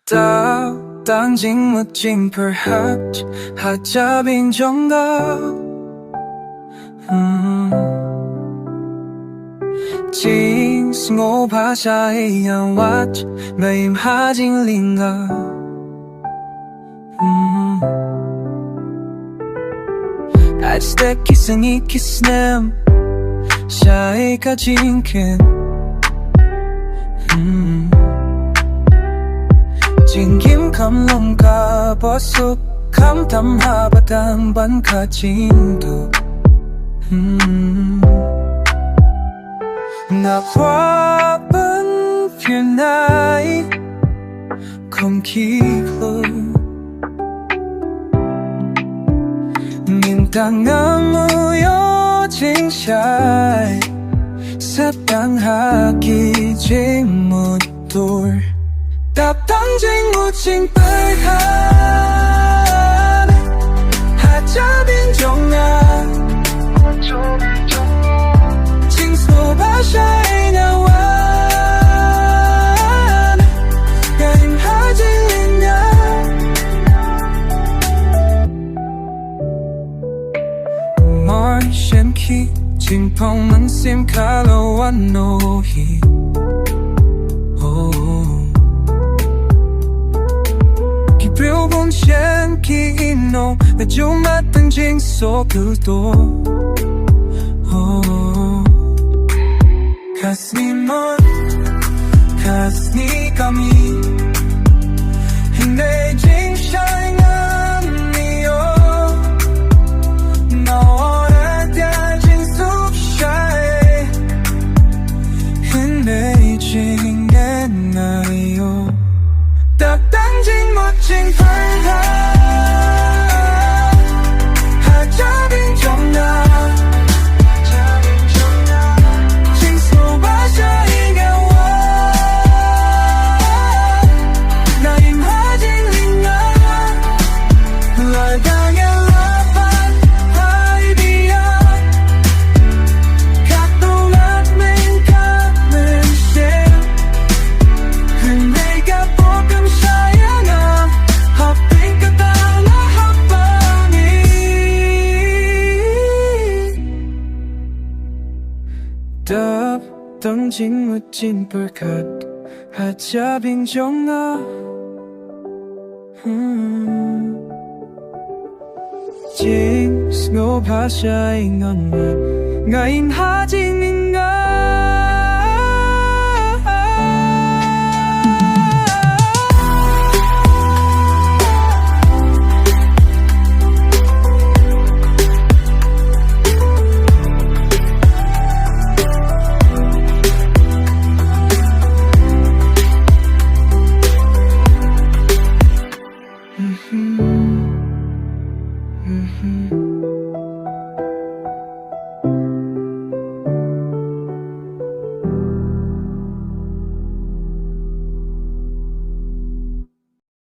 当静默进 perhaps 还加冰中的진승오 바샤의 양왓 매임 하진 링가 아직도 키스니 키스남 샤이가 진캔 진김 감롬가 버숙 감담하바당 반카진도 나 화분 필나이空气후 민땅나무여 징샤이 습당하기 징무돌 답당징 무징 빨간 하자빈 정아 징소 바샤이 나와 가임 하질리냐 뭘 심키 징펑만 심 칼로와 노히 기표본 셴키 이노 매주 맡은 징소 그도 가슴이 먼 가슴이 감이 내 징샤잉 아미요 너라 다진 숲샤에 내 징에 나요 딱당징 멋진 팔다 하자빈 정나 던진 묻진 벌컷 하자빈 정나 징스고 바샤잉 언마 nga인 하진 인가